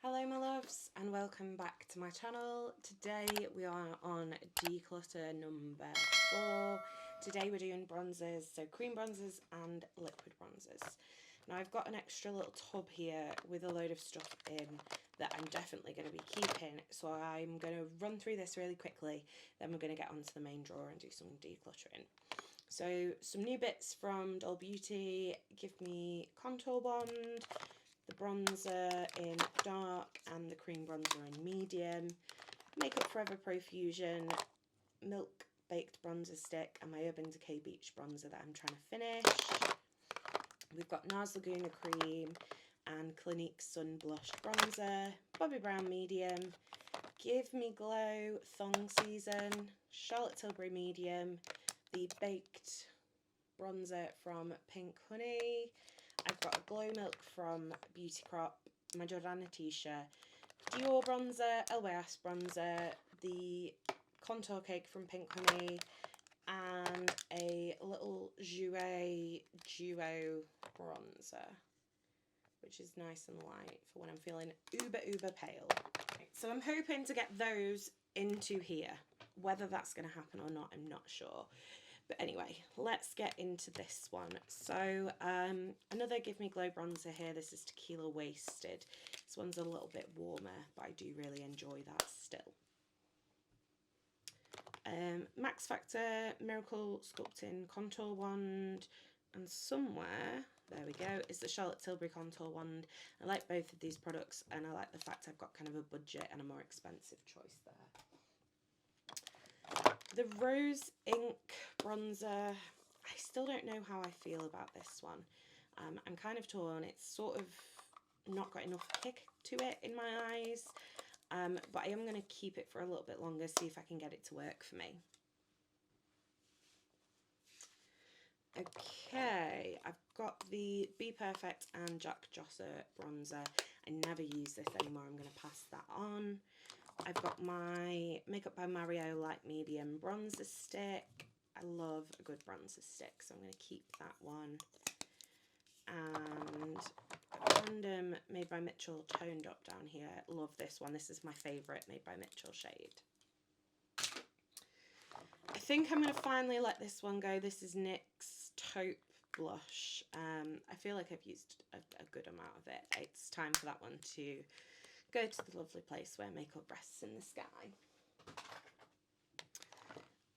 Hello my loves and welcome back to my channel. Today we are on declutter number 4. Today we're doing bronzers, so cream bronzers and liquid bronzers. Now I've got an extra little tub here with a load of stuff in that I'm definitely going to be keeping, so I'm going to run through this really quickly, then we're going to get onto the main drawer and do some decluttering. So some new bits from Doll Beauty: Give Me Contour Bond, the bronzer in dark and the cream bronzer in medium, Makeup Forever Profusion, Milk Baked Bronzer Stick, and my Urban Decay Beach Bronzer that I'm trying to finish. We've got NARS Laguna Cream and Clinique Sun Blush Bronzer, Bobbi Brown Medium, Give Me Glow Thong Season, Charlotte Tilbury Medium, the Baked Bronzer from Pink Honey. I've got a Glow Milk from Beauty Crop, my Jordana Tisha, Dior Bronzer, LYS Bronzer, the Contour Cake from Pink Honey, and a little Jouer Duo Bronzer, which is nice and light for when I'm feeling uber pale. So I'm hoping to get those into here. Whether that's going to happen or not, I'm not sure. But anyway, let's get into this one. So another Give Me Glow bronzer here. This is Tequila Wasted. This one's a little bit warmer, but I do really enjoy that still. Max Factor Miracle Sculpting Contour Wand, and somewhere, there we go, is the Charlotte Tilbury Contour Wand. I like both of these products, and I like the fact I've got kind of a budget and a more expensive choice there. The Rose Ink Bronzer, I still don't know how I feel about this one. I'm kind of torn. It's sort of not got enough kick to it in my eyes, but I am going to keep it for a little bit longer, see if I can get it to work for me. Okay, I've got the Be Perfect and Jack Josser bronzer. I never use this anymore, I'm going to pass that on. I've got my Makeup by Mario Light Medium bronzer stick. I love a good bronzer stick, so I'm going to keep that one. And a random Made by Mitchell Toned Up down here. Love this one. This is my favourite Made by Mitchell shade. I think I'm going to finally let this one go. This is NYX Taupe Blush. I feel like I've used a good amount of it. It's time for that one to go to the lovely place where makeup rests in the sky.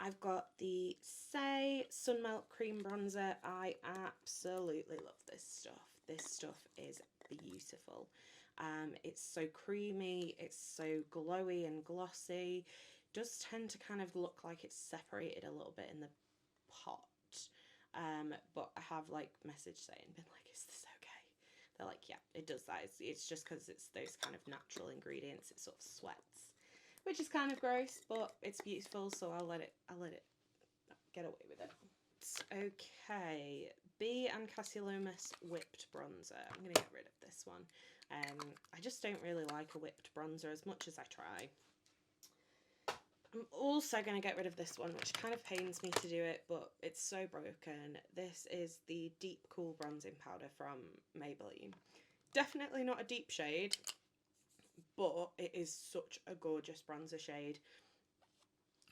I've got the Say Sunmelt Cream Bronzer. I absolutely love this stuff. This stuff is beautiful. It's so creamy, it's so glowy and glossy. It does tend to kind of look like it's separated a little bit in the pot. But I have like messaged saying, been like, is this okay? They're like, yeah, it does that. It's just because it's those kind of natural ingredients, it sort of sweats, which is kind of gross, but it's beautiful, so I'll let it get away with it. Okay, Bee and Cassie Lomas Whipped Bronzer. I'm going to get rid of this one. I just don't really like a whipped bronzer as much as I try. I'm also going to get rid of this one, which kind of pains me to do it, but it's so broken. This is the Deep Cool Bronzing Powder from Maybelline. Definitely not a deep shade, but it is such a gorgeous bronzer shade.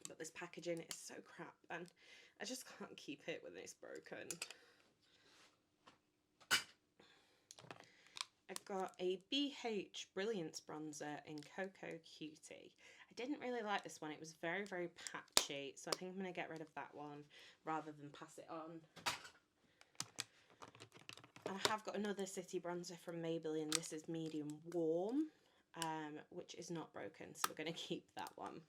But this packaging is so crap, and I just can't keep it when it's broken. I've got a BH Brilliance Bronzer in Cocoa Cutie. I didn't really like this one. It was very patchy, so I think I'm going to get rid of that one rather than pass it on. And I have got another City Bronzer from Maybelline. This is Medium Warm, which is not broken, so we're going to keep that one.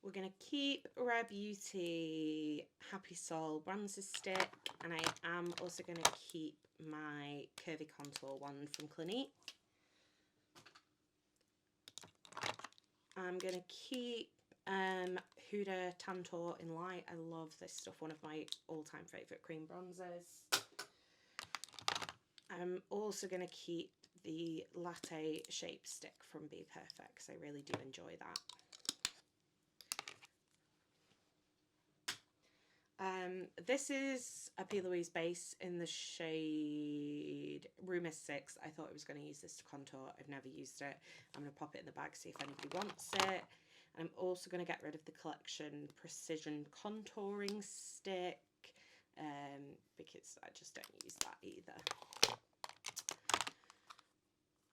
We're going to keep Rare Beauty Happy Soul Bronzer Stick, and I am also going to keep my Curvy Contour one from Clinique. I'm going to keep Huda Tantour in Light. I love this stuff, one of my all-time favourite cream bronzers. I'm also going to keep the Latte Shape Stick from Be Perfect, because I really do enjoy that. This is a P. Louise base in the shade Room is 6. I thought I was going to use this to contour. I've never used it. I'm going to pop it in the bag, see if anybody wants it. I'm also going to get rid of the Collection Precision Contouring Stick because I just don't use that either.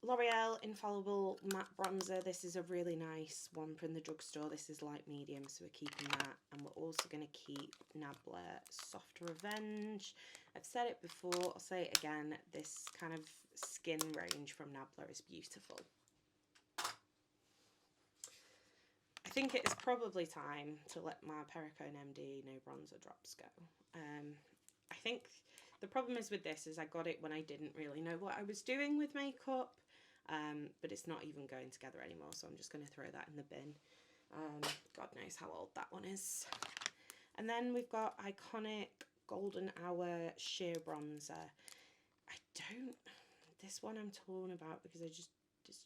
L'Oreal Infallible Matte Bronzer. This is a really nice one from the drugstore. This is light medium, so we're keeping that. And we're also going to keep Nabla Soft Revenge. I've said it before, I'll say it again. This kind of skin range from Nabla is beautiful. I think it is probably time to let my Perricone MD No Bronzer drops go. I think the problem is with this is I got it when I didn't really know what I was doing with makeup. But it's not even going together anymore, so I'm just going to throw that in the bin. God knows how old that one is. And then we've got Iconic Golden Hour Sheer Bronzer. This one I'm torn about because it's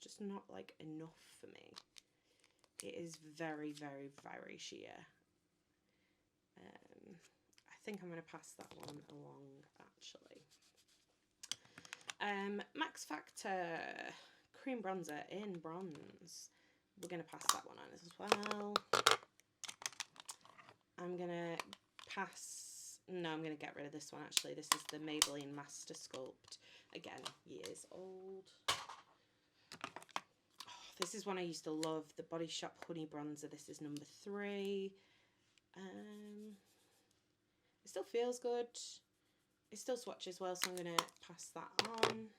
just not like enough for me. It is very, very, very sheer. I think I'm going to pass that one along, actually. Max Factor Cream Bronzer in Bronze. We're going to pass that one on as well. I'm going to get rid of this one, actually. This is the Maybelline Master Sculpt. Again, years old. Oh, this is one I used to love. The Body Shop Honey Bronzer. This is number 3. It still feels good. It still swatches well, so I'm going to pass that on.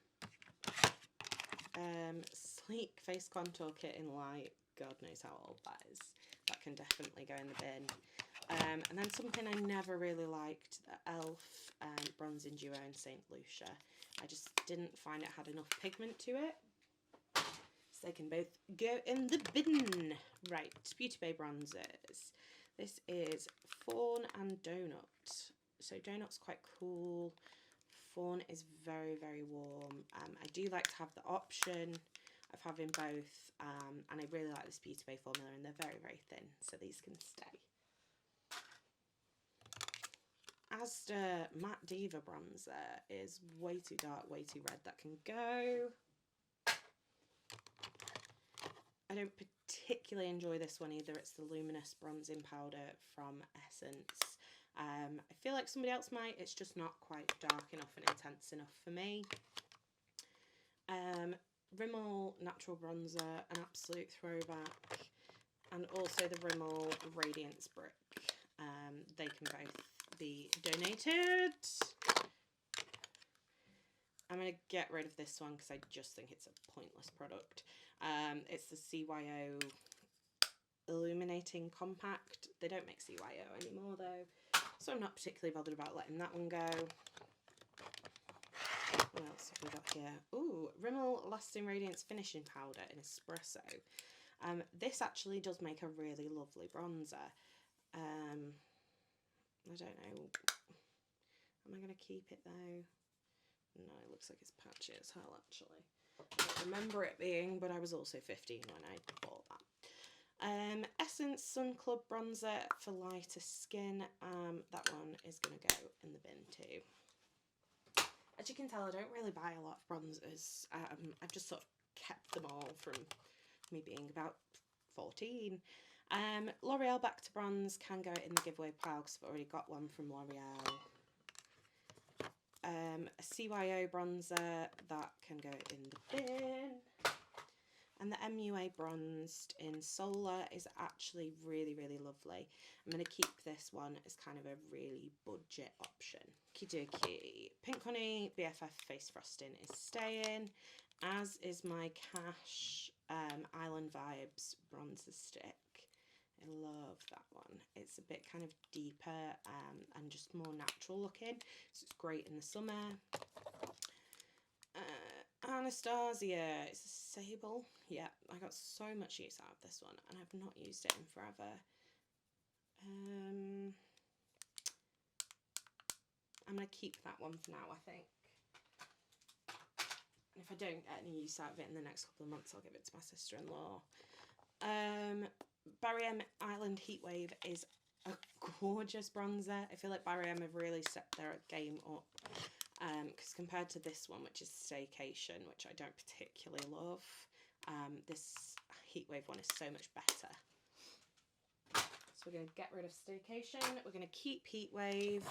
Sleek Face Contour Kit in Light. God knows how old that is. That can definitely go in the bin. And then something I never really liked, the e.l.f. Bronzing Duo in St. Lucia. I just didn't find it had enough pigment to it. So they can both go in the bin. Right, Beauty Bay Bronzers. This is Fawn and Donut. So Donut's quite cool. Fawn is very, very warm. I do like to have the option of having both, and I really like this Beauty Bay formula, and they're very, very thin, so these can stay. Asda Matte Diva Bronzer is way too dark, way too red. That can go. I don't particularly enjoy this one either. It's the Luminous Bronzing Powder from Essence. I feel like somebody else might. It's just not quite dark enough and intense enough for me. Rimmel Natural Bronzer, an absolute throwback. And also the Rimmel Radiance Brick. They can both be donated. I'm going to get rid of this one because I just think it's a pointless product. It's the CYO Illuminating Compact. They don't make CYO anymore though, so I'm not particularly bothered about letting that one go. What else have we got here? Ooh, Rimmel Lasting Radiance Finishing Powder in Espresso. This actually does make a really lovely bronzer. I don't know. Am I going to keep it though? No, it looks like it's patchy as hell actually. I don't remember it being, but I was also 15 when I bought that. Essence Sun Club Bronzer for lighter skin. That one is going to go in the bin too. As you can tell, I don't really buy a lot of bronzers. I've just sort of kept them all from me being about 14. L'Oreal Back to Bronze can go in the giveaway pile because I've already got one from L'Oreal. A CYO bronzer, that can go in the bin. And the MUA Bronzed in Solar is actually really, really lovely. I'm going to keep this one as kind of a really budget option. Okie dokie. Pink Honey BFF Face Frosting is staying, as is my Cash Island Vibes Bronzer Stick. I love that one. It's a bit kind of deeper and just more natural looking, so it's great in the summer. Anastasia, it's a sable. Yeah, I got so much use out of this one and I've not used it in forever. I'm going to keep that one for now, I think. And if I don't get any use out of it in the next couple of months, I'll give it to my sister-in-law. Barrier Island Heatwave is a gorgeous bronzer. I feel like Barry M have really stepped their game up, because compared to this one, which is Staycation, which I don't particularly love, this Heatwave one is so much better. So we're going to get rid of Staycation. We're going to keep Heatwave.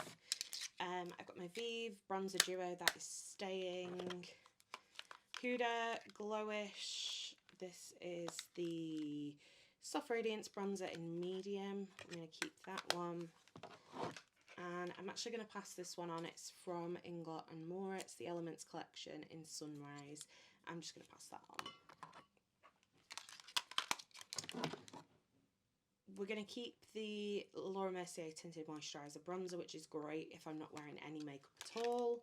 I've got my Vive Bronzer Duo. That is staying. Huda Glowish. This is the Soft Radiance Bronzer in medium. I'm going to keep that one. And I'm actually going to pass this one on. It's from Inglot and More. It's the Elements collection in Sunrise. I'm just going to pass that on. We're going to keep the Laura Mercier Tinted Moisturiser Bronzer, which is great if I'm not wearing any makeup at all.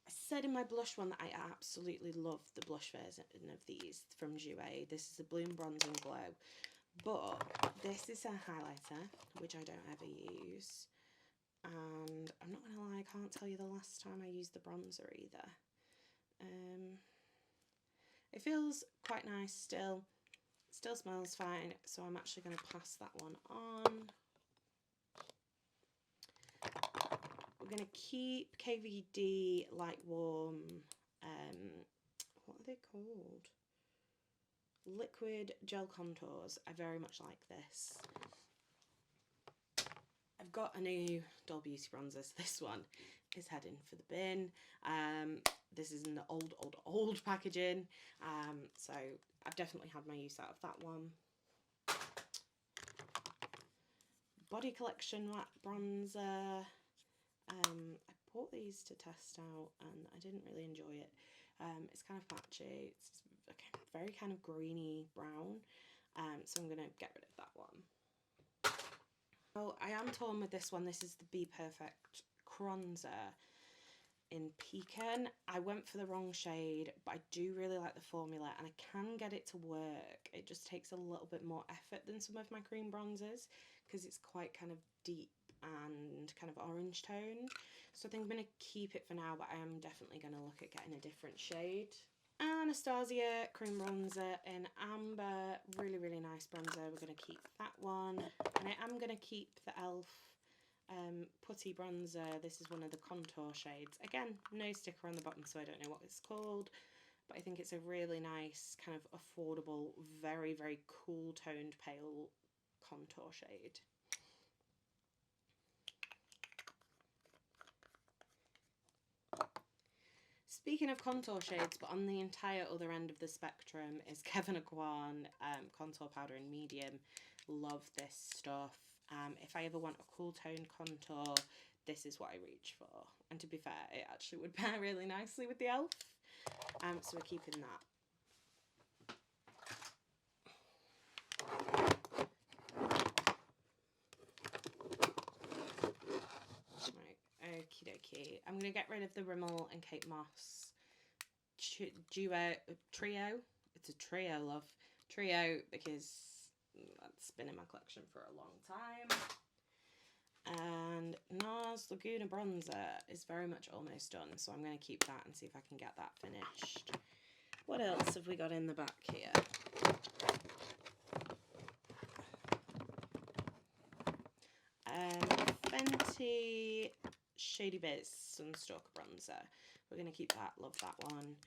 I said in my blush one that I absolutely love the blush version of these from Jouer. This is a Bloom Bronze and Glow. But this is a highlighter, which I don't ever use. And I'm not going to lie, I can't tell you the last time I used the bronzer either. It feels quite nice still. Still smells fine, so I'm actually going to pass that one on. We're going to keep KVD Light Warm, what are they called? Liquid Gel Contours. I very much like this. I've got a new Doll Beauty bronzer, so this one is heading for the bin. This is in the old packaging, so I've definitely had my use out of that one. Body Collection Matte Bronzer. I bought these to test out and I didn't really enjoy it. It's kind of patchy. It's very kind of greeny brown, so I'm going to get rid of that one. Oh, I am torn with this one. This is the Be Perfect Bronzer in Pecan. I went for the wrong shade, but I do really like the formula and I can get it to work. It just takes a little bit more effort than some of my cream bronzers because it's quite kind of deep and kind of orange toned. So I think I'm going to keep it for now, but I am definitely going to look at getting a different shade. Anastasia cream bronzer in Amber. Really, really nice bronzer. We're going to keep that one. And I am going to keep the e.l.f. Putty bronzer. This is one of the contour shades. Again, no sticker on the bottom, so I don't know what it's called, but I think it's a really nice kind of affordable, very, very cool toned pale contour shade. Speaking of contour shades, but on the entire other end of the spectrum is Kevyn Aucoin contour powder in medium. Love this stuff. If I ever want a cool toned contour, this is what I reach for. And to be fair, it actually would pair really nicely with the e.l.f. So we're keeping that. Right, okie dokie. I'm going to get rid of the Rimmel and Kate Moss duo trio. It's a trio, love. Trio, because that's been in my collection for a long time. And NARS Laguna Bronzer is very much almost done, so I'm going to keep that and see if I can get that finished. What else have we got in the back here? Fenty Shady Biz Sunstalker Bronzer. We're going to keep that, love that one.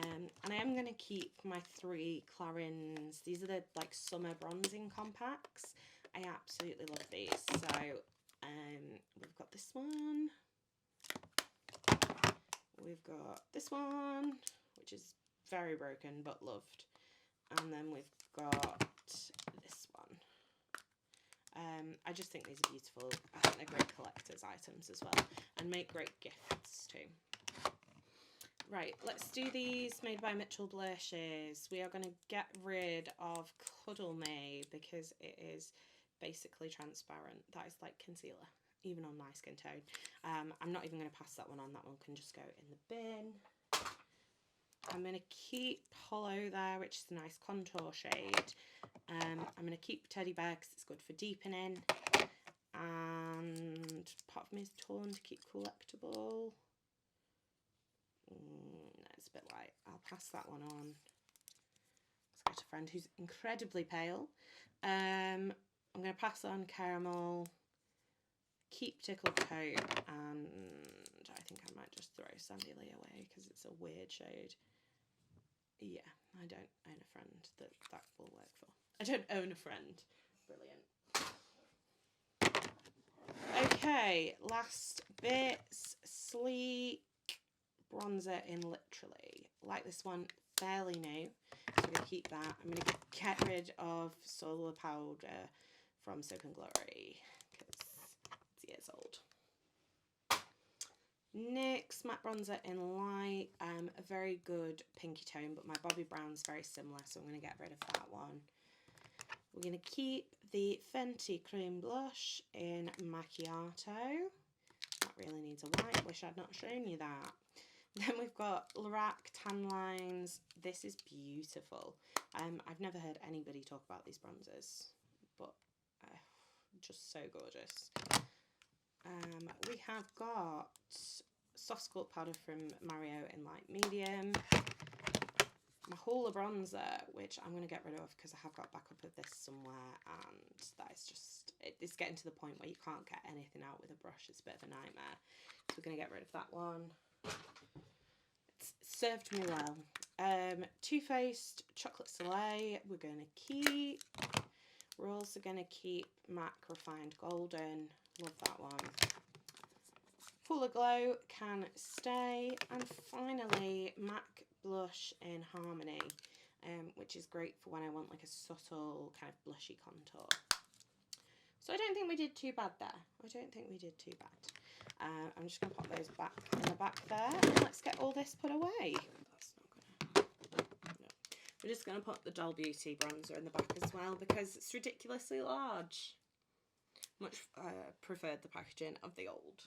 And I am going to keep my 3 Clarins. These are the like summer bronzing compacts. I absolutely love these. So we've got this one. We've got this one, which is very broken but loved. And then we've got this one. I just think these are beautiful. I think they're great collector's items as well and make great gifts too. Right, let's do these made by Mitchell Blushes. We are going to get rid of Cuddle Me because it is basically transparent. That is like concealer, even on my skin tone. I'm not even going to pass that one on. That one can just go in the bin. I'm going to keep Hollow there, which is a nice contour shade. I'm going to keep Teddy Bear because it's good for deepening. And part of me is torn to keep Collectible. No, it's a bit light. I'll pass that one on. get a friend who's incredibly pale. I'm going to pass on Caramel, keep Tickle Coat, and I think I might just throw Sandy Lee away because it's a weird shade. Yeah, I don't own a friend that will work for. I don't own a friend. Brilliant. Okay, last bits. Sleek bronzer in Literally. Like this one, fairly new. So I'm going to keep that. I'm going to get rid of Solar Powder from Soap and Glory because it's years old. NYX matte bronzer in Light, a very good pinky tone, but my Bobbi Brown's very similar, so I'm going to get rid of that one. We're going to keep the Fenty cream blush in Macchiato. That really needs a wipe, wish I'd not shown you that. Then we've got Lorac Tan Lines. This is beautiful. I've never heard anybody talk about these bronzers, but just so gorgeous. We have got Soft Sculpt Powder from Mario in Light Medium. My Hoola Bronzer, which I'm going to get rid of because I have got backup of this somewhere, and that is just, it's getting to the point where you can't get anything out with a brush. It's a bit of a nightmare. So we're going to get rid of that one. It's served me well. Too Faced Chocolate Soleil, we're going to keep. We're also going to keep MAC Refined Golden. Love that one. Fuller Glow can stay. And finally, MAC Blush in Harmony, which is great for when I want like a subtle kind of blushy contour. So I don't think we did too bad there. I don't think we did too bad. I'm just going to pop those back in the back there. And let's get all this put away. That's not going to... No. We're just going to put the Doll Beauty bronzer in the back as well because it's ridiculously large. Much preferred the packaging of the old.